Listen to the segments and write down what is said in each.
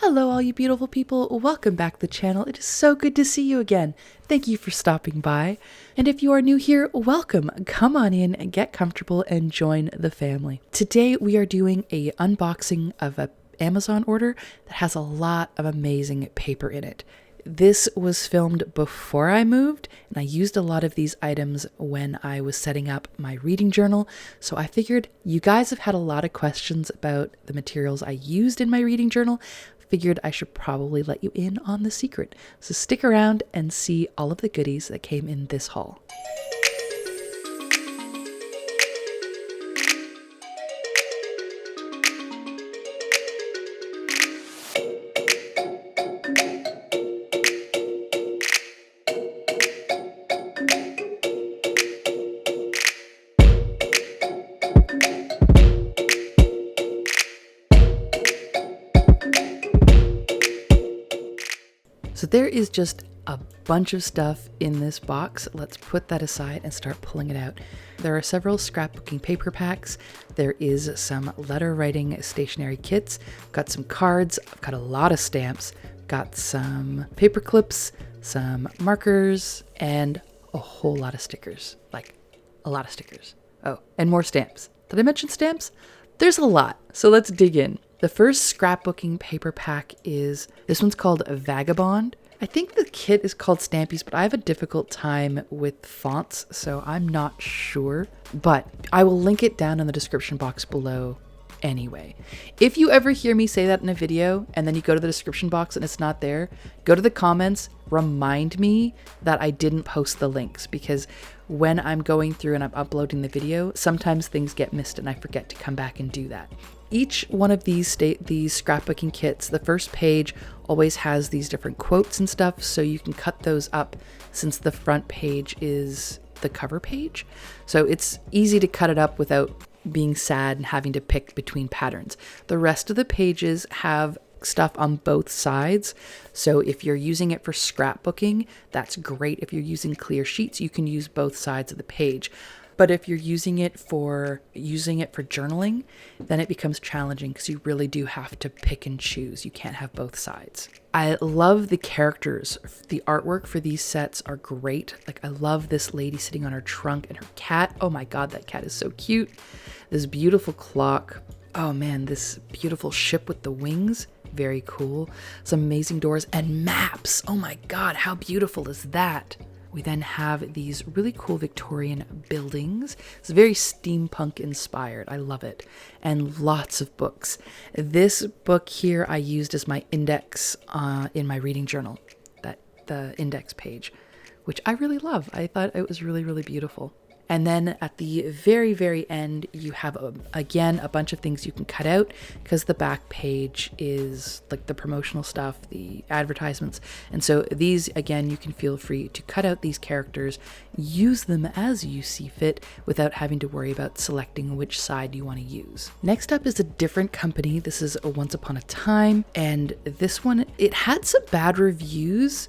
Hello all you beautiful people, welcome back to the channel. It is so good to see you again. Thank you for stopping by. And if you are new here, welcome. Come on in and get comfortable and join the family. Today we are doing a unboxing of an Amazon order that has a lot of amazing paper in it. This was filmed before I moved, and I used a lot of these items when I was setting up my reading journal, so I figured you guys have had a lot of questions about the materials I used in my reading journal. Figured I should probably let you in on the secret. So stick around and see all of the goodies that came in this haul. So there is just a bunch of stuff in this box. Let's put that aside and start pulling it out. There are several scrapbooking paper packs. There is some letter writing stationery kits. I've got some cards. I've got a lot of stamps. Got some paper clips, some markers, and a whole lot of stickers. Like a lot of stickers. Oh, and more stamps. Did I mention stamps? There's a lot. So let's dig in. The first scrapbooking paper pack is, this one's called Vagabond. I think the kit is called Stampies, but I have a difficult time with fonts, so I'm not sure. But I will link it down in the description box below anyway. If you ever hear me say that in a video and then you go to the description box and it's not there, go to the comments, remind me that I didn't post the links, because when I'm going through and I'm uploading the video, sometimes things get missed and I forget to come back and do that. Each one of these scrapbooking kits, the first page always has these different quotes and stuff, so you can cut those up since the front page is the cover page. So it's easy to cut it up without being sad and having to pick between patterns. The rest of the pages have stuff on both sides. So if you're using it for scrapbooking, that's great. If you're using clear sheets, you can use both sides of the page. But if you're using it for journaling, then it becomes challenging because you really do have to pick and choose. You can't have both sides. I love the characters. The artwork for these sets are great. Like, I love this lady sitting on her trunk and her cat. Oh my God, that cat is so cute. This beautiful clock. Oh man, this beautiful ship with the wings. Very cool. Some amazing doors and maps. Oh my God, how beautiful is that? We then have these really cool Victorian buildings. It's very steampunk inspired. I love it. And lots of books. This book here I used as my index in my reading journal, the index page, which I really love. I thought it was really, really beautiful. And then at the very, very end, you have, again, a bunch of things you can cut out because the back page is like the promotional stuff, the advertisements. And so these, again, you can feel free to cut out these characters, use them as you see fit without having to worry about selecting which side you want to use. Next up is a different company. This is a Once Upon a Time. And this one, it had some bad reviews,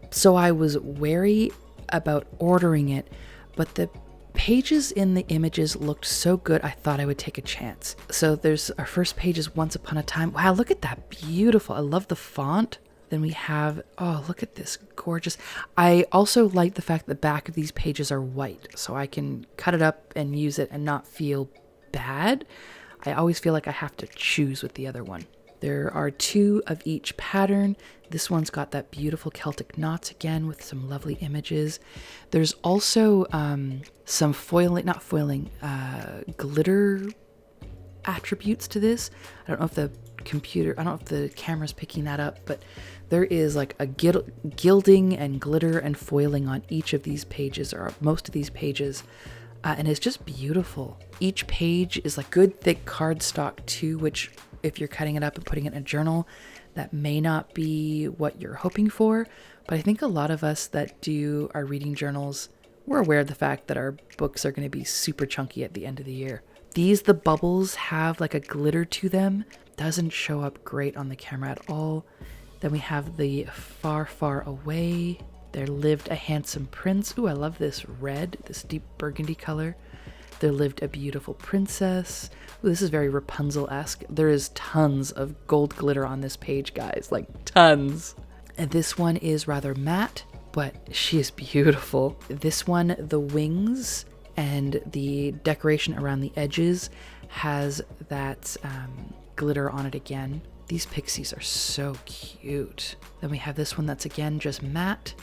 so I was wary about ordering it, but the pages in the images looked so good, I thought I would take a chance. So there's our first page is Once Upon a Time. Wow, look at that, beautiful. I love the font. Then we have, oh, look at this, gorgeous. I also like the fact that the back of these pages are white, so I can cut it up and use it and not feel bad. I always feel like I have to choose with the other one. There are two of each pattern. This one's got that beautiful Celtic knots again with some lovely images. There's also some glitter attributes to this. I don't know if the camera's picking that up, but there is like a gilding and glitter and foiling on each of these pages, or most of these pages. And it's just beautiful. Each page is like good thick cardstock too, which if you're cutting it up and putting it in a journal, that may not be what you're hoping for. But I think a lot of us that do our reading journals, we're aware of the fact that our books are going to be super chunky at the end of the year. The bubbles have like a glitter to them. Doesn't show up great on the camera at all. Then we have the Far, Far Away. There lived a handsome prince. Ooh, I love this red, this deep burgundy color. There lived a beautiful princess. Ooh, this is very Rapunzel-esque. There is tons of gold glitter on this page, guys, like tons. And this one is rather matte, but she is beautiful. This one, the wings and the decoration around the edges has that glitter on it again. These pixies are so cute. Then we have this one that's again just matte.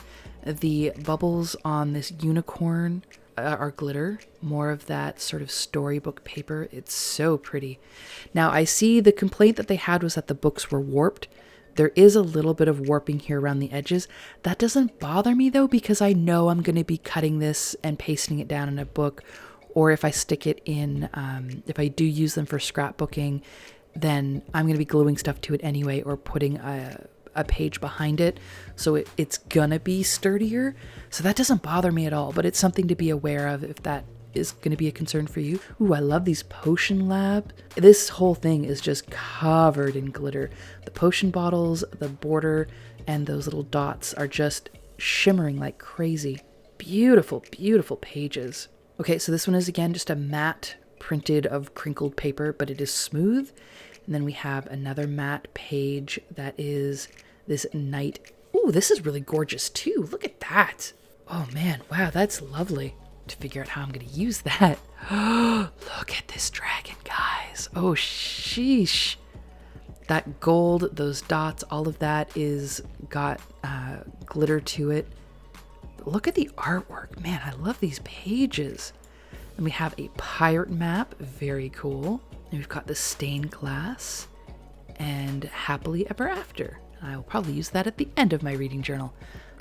The bubbles on this unicorn are glitter, more of that sort of storybook paper. It's so pretty. Now I see the complaint that they had was that the books were warped. There is a little bit of warping here around the edges. That doesn't bother me though, because I know I'm going to be cutting this and pasting it down in a book, or if I stick it in, if I do use them for scrapbooking, then I'm going to be gluing stuff to it anyway, or putting a page behind it, so it's gonna be sturdier. So that doesn't bother me at all, but it's something to be aware of if that is gonna be a concern for you. Ooh, I love these potion lab. This whole thing is just covered in glitter. The potion bottles, the border, and those little dots are just shimmering like crazy. Beautiful, beautiful pages. Okay, so this one is again just a matte printed of crinkled paper, but it is smooth. And then we have another matte page that is this night. Ooh, this is really gorgeous too. Look at that. Oh man, wow, that's lovely. To figure out how I'm going to use that. Look at this dragon, guys. Oh, sheesh. That gold, those dots, all of that is got glitter to it. Look at the artwork. Man, I love these pages. And we have a pirate map. Very cool. And we've got the stained glass and happily ever after. I will probably use that at the end of my reading journal.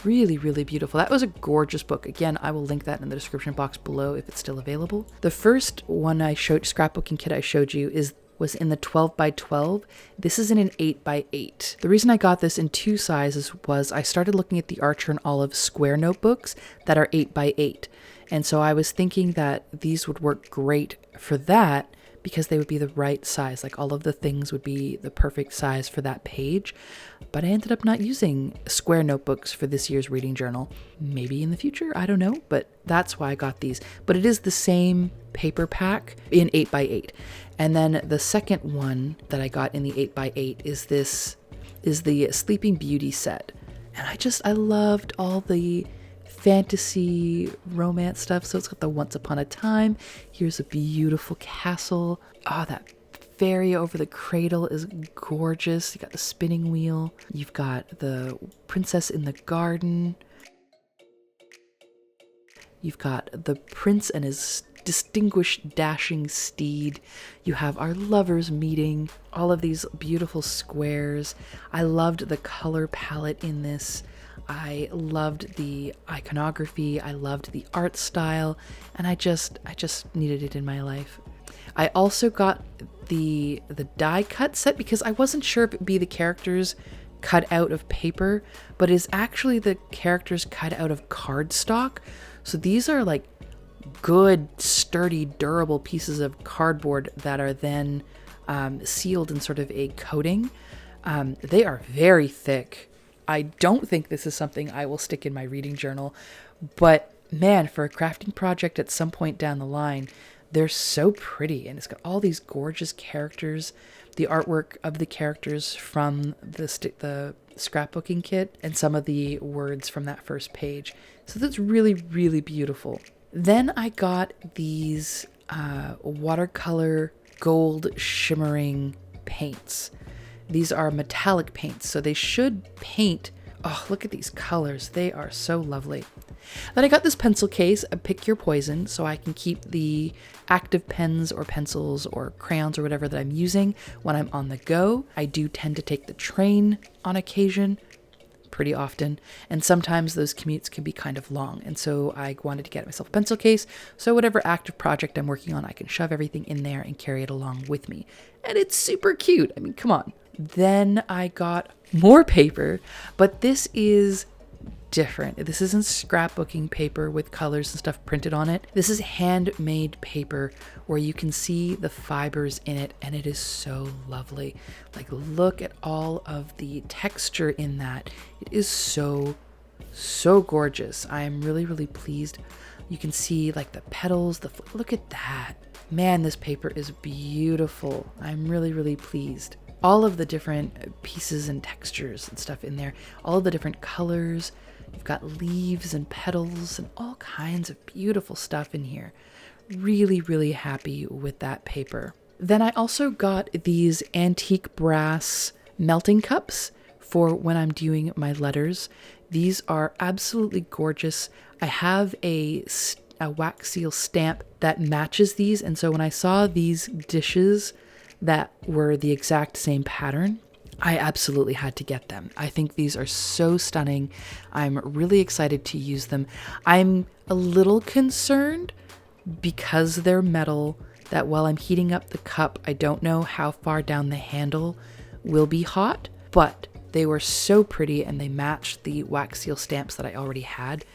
Really, really beautiful. That was a gorgeous book. Again, I will link that in the description box below if it's still available. The first one I showed, scrapbooking kit I showed you, was in the 12 by 12. This is in an 8 by 8. The reason I got this in two sizes was I started looking at the Archer and Olive square notebooks that are 8 by 8. And so I was thinking that these would work great for that, because they would be the right size. Like all of the things would be the perfect size for that page. But I ended up not using square notebooks for this year's reading journal. Maybe in the future, I don't know, but that's why I got these. But it is the same paper pack in 8 by 8. And then the second one that I got in the 8 by 8 is the Sleeping Beauty set. And I loved all the fantasy romance stuff. So it's got the Once Upon a Time. Here's a beautiful castle. Oh, that fairy over the cradle is gorgeous. You got the spinning wheel. You've got the princess in the garden. You've got the prince and his distinguished dashing steed. You have our lovers meeting. All of these beautiful squares. I loved the color palette in this. I loved the iconography, I loved the art style, and I just needed it in my life. I also got the die cut set because I wasn't sure if it'd be the characters cut out of paper, but it's actually the characters cut out of cardstock. So these are like good, sturdy, durable pieces of cardboard that are then sealed in sort of a coating. They are very thick. I don't think this is something I will stick in my reading journal, but man, for a crafting project at some point down the line, they're so pretty, and it's got all these gorgeous characters, the artwork of the characters from the scrapbooking kit, and some of the words from that first page. So that's really, really beautiful. Then I got these watercolor gold shimmering paints. These are metallic paints, so they should paint. Oh, look at these colors. They are so lovely. Then I got this pencil case, a Pick Your Poison, so I can keep the active pens or pencils or crayons or whatever that I'm using when I'm on the go. I do tend to take the train on occasion, pretty often, and sometimes those commutes can be kind of long, and so I wanted to get myself a pencil case, so whatever active project I'm working on, I can shove everything in there and carry it along with me. And it's super cute. I mean, come on. Then I got more paper, but this is different. This isn't scrapbooking paper with colors and stuff printed on it. This is handmade paper where you can see the fibers in it, and it is so lovely. Like, look at all of the texture in that. It is so gorgeous. I am really, really pleased. You can see like the petals, look at that. Man, this paper is beautiful. I'm really, really pleased. All of the different pieces and textures and stuff in there, all of the different colors. You've got leaves and petals and all kinds of beautiful stuff in here. Really, really happy with that paper. Then I also got these antique brass melting cups for when I'm doing my letters. These are absolutely gorgeous. I have a wax seal stamp that matches these, and so when I saw these dishes that were the exact same pattern, I absolutely had to get them. I think these are so stunning. I'm really excited to use them. I'm a little concerned because they're metal that while I'm heating up the cup, I don't know how far down the handle will be hot, but they were so pretty and they matched the wax seal stamps that I already had.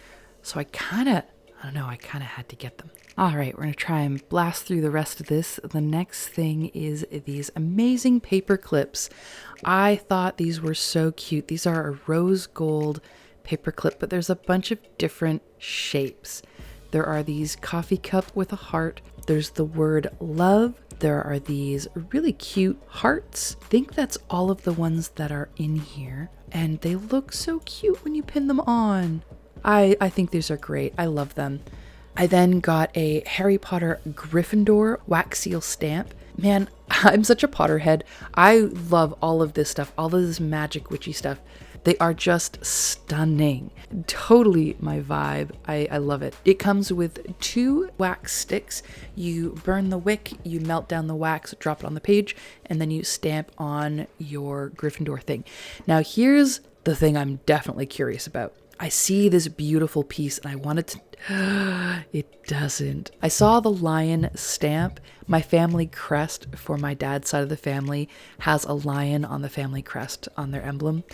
So I kind of had to get them. All right, we're going to try and blast through the rest of this. The next thing is these amazing paper clips. I thought these were so cute. These are a rose gold paper clip, but there's a bunch of different shapes. There are these coffee cup with a heart. There's the word love. There are these really cute hearts. I think that's all of the ones that are in here. And they look so cute when you pin them on. I think these are great. I love them. I then got a Harry Potter Gryffindor wax seal stamp. Man, I'm such a Potterhead. I love all of this stuff, all of this magic witchy stuff. They are just stunning. Totally my vibe. I love it. It comes with 2 wax sticks. You burn the wick, you melt down the wax, drop it on the page, and then you stamp on your Gryffindor thing. Now here's the thing I'm definitely curious about. I see this beautiful piece and I wanted to... It doesn't. I saw the lion stamp. My family crest for my dad's side of the family has a lion on the family crest on their emblem.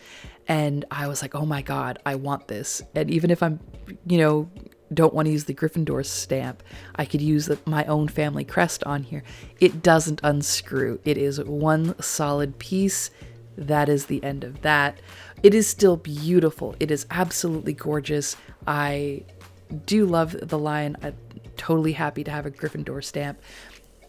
And I was like, oh my God, I want this. And even if I'm, don't want to use the Gryffindor stamp, I could use my own family crest on here. It doesn't unscrew. It is one solid piece. That is the end of that. It is still beautiful. It is absolutely gorgeous. I do love the lion. I'm totally happy to have a Gryffindor stamp.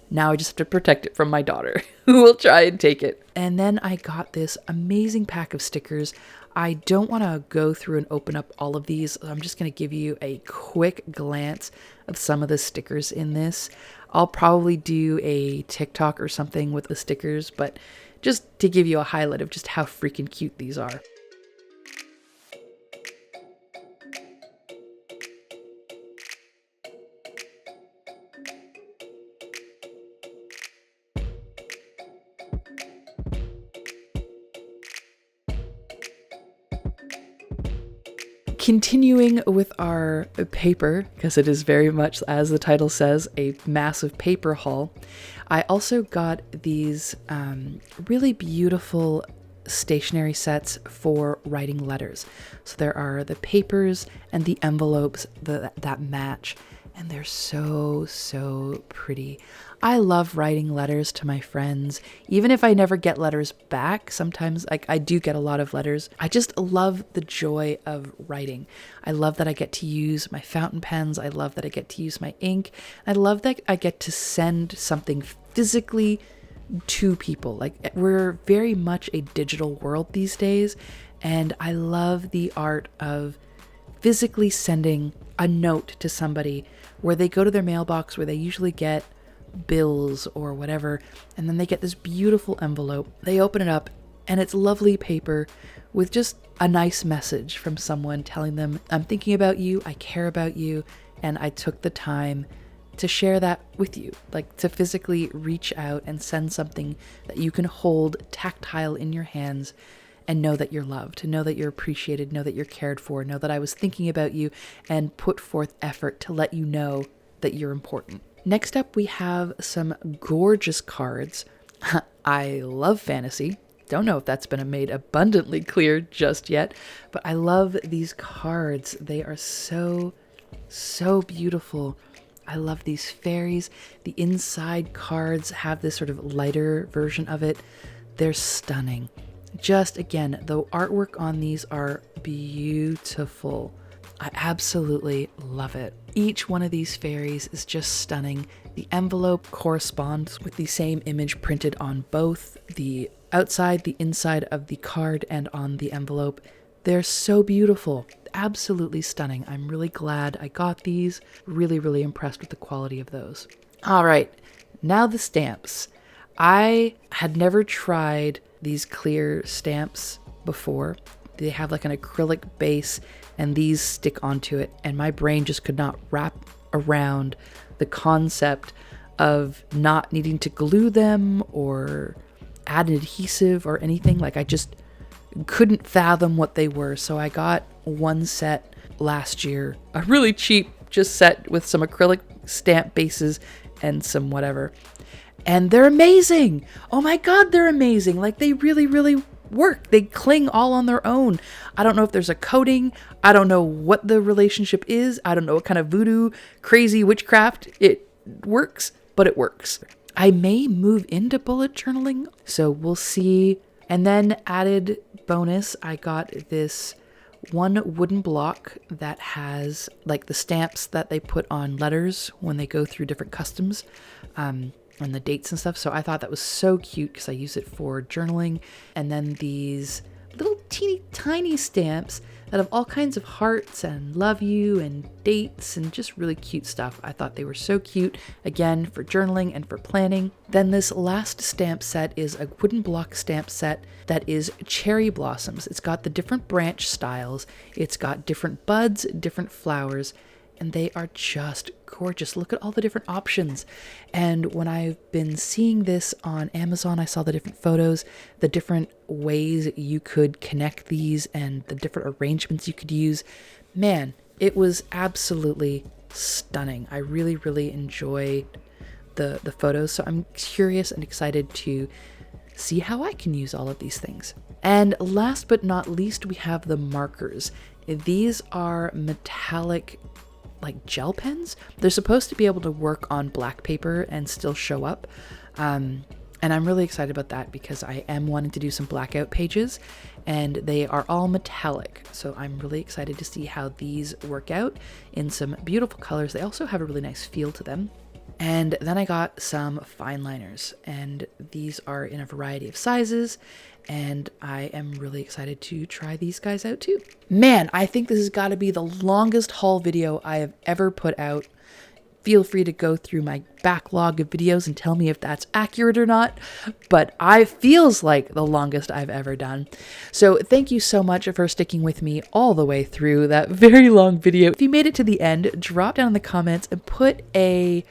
Now I just have to protect it from my daughter, who will try and take it. And then I got this amazing pack of stickers. I don't want to go through and open up all of these. I'm just going to give you a quick glance of some of the stickers in this. I'll probably do a TikTok or something with the stickers, but just to give you a highlight of just how freaking cute these are. Continuing with our paper, because it is very much, as the title says, a massive paper haul, I also got these really beautiful stationery sets for writing letters. So there are the papers and the envelopes that match, and they're so pretty. I love writing letters to my friends. Even if I never get letters back, sometimes I do get a lot of letters. I just love the joy of writing. I love that I get to use my fountain pens. I love that I get to use my ink. I love that I get to send something physically to people. Like, we're very much a digital world these days, and I love the art of physically sending a note to somebody where they go to their mailbox where they usually get bills or whatever, and then they get this beautiful envelope. They open it up and it's lovely paper with just a nice message from someone telling them, I'm thinking about you, I care about you, and I took the time to share that with you, like to physically reach out and send something that you can hold tactile in your hands and know that you're loved, to know that you're appreciated, know that you're cared for, know that I was thinking about you and put forth effort to let you know that you're important. Next up, we have some gorgeous cards. I love fantasy. Don't know if that's been made abundantly clear just yet, but I love these cards. They are so beautiful. I love these fairies. The inside cards have this sort of lighter version of it. They're stunning. Just again, the artwork on these are beautiful. I absolutely love it. Each one of these fairies is just stunning. The envelope corresponds with the same image printed on both the outside, the inside of the card, and on the envelope. They're so beautiful. Absolutely stunning. I'm really glad I got these. Really, really impressed with the quality of those. All right, now the stamps. I had never tried these clear stamps before. They have like an acrylic base and these stick onto it, and my brain just could not wrap around the concept of not needing to glue them or add an adhesive or anything. Like, I just couldn't fathom what they were. So I got one set last year, a really cheap just set with some acrylic stamp bases and some whatever. And they're amazing. Oh my God, they're amazing. Like, they really, really work. They cling all on their own. I don't know if there's a coating. I don't know what the relationship is. I don't know what kind of voodoo, crazy witchcraft it works, but it works. I may move into bullet journaling, so we'll see. And then added bonus, I got this one wooden block that has like the stamps that they put on letters when they go through different customs, and the dates and stuff. So I thought that was so cute because I use it for journaling. And then these little teeny tiny stamps that have all kinds of hearts and love you and dates and just really cute stuff. I thought they were so cute, again, for journaling and for planning. Then this last stamp set is a wooden block stamp set that is cherry blossoms. It's got the different branch styles. It's got different buds, different flowers, and they are just gorgeous. Look at all the different options. And when I've been seeing this on Amazon, I saw the different photos, the different ways you could connect these and the different arrangements you could use. Man, it was absolutely stunning. I really, really enjoyed the photos. So I'm curious and excited to see how I can use all of these things. And last but not least, we have the markers. These are metallic like gel pens. They're supposed to be able to work on black paper and still show up. And I'm really excited about that because I am wanting to do some blackout pages, and they are all metallic. So I'm really excited to see how these work out in some beautiful colors. They also have a really nice feel to them. And then I got some Fineliners, and these are in a variety of sizes, and I am really excited to try these guys out too. Man, I think this has got to be the longest haul video I have ever put out. Feel free to go through my backlog of videos and tell me if that's accurate or not, but I feels like the longest I've ever done. So thank you so much for sticking with me all the way through that very long video. If you made it to the end, drop down in the comments and put a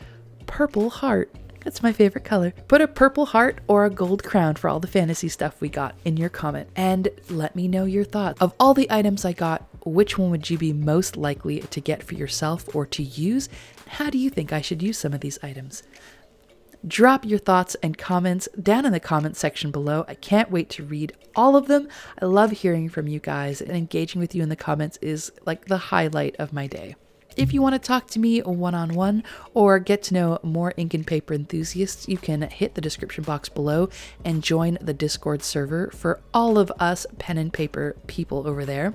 purple heart. That's my favorite color. Put a purple heart or a gold crown for all the fantasy stuff we got in your comment, and let me know your thoughts. Of all the items I got, which one would you be most likely to get for yourself or to use? How do you think I should use some of these items? Drop your thoughts and comments down in the comment section below. I can't wait to read all of them. I love hearing from you guys, and engaging with you in the comments is like the highlight of my day. If you want to talk to me one-on-one or get to know more ink and paper enthusiasts, you can hit the description box below and join the Discord server for all of us pen and paper people over there.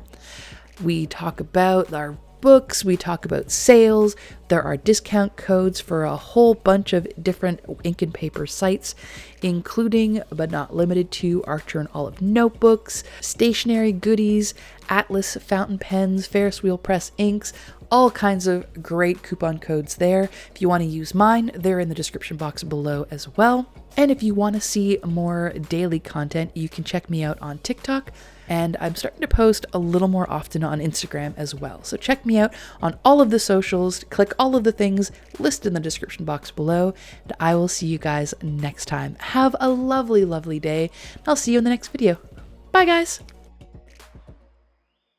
We talk about our books, we talk about sales, there are discount codes for a whole bunch of different ink and paper sites, including but not limited to Archer and Olive notebooks, stationery goodies, Atlas fountain pens, Ferris wheel press inks, all kinds of great coupon codes there. If you want to use mine, they're in the description box below as well. And if you want to see more daily content, you can check me out on TikTok, and I'm starting to post a little more often on Instagram as well. So check me out on all of the socials, click all of the things listed in the description box below, and I will see you guys next time. Have a lovely, lovely day. I'll see you in the next video. Bye, guys.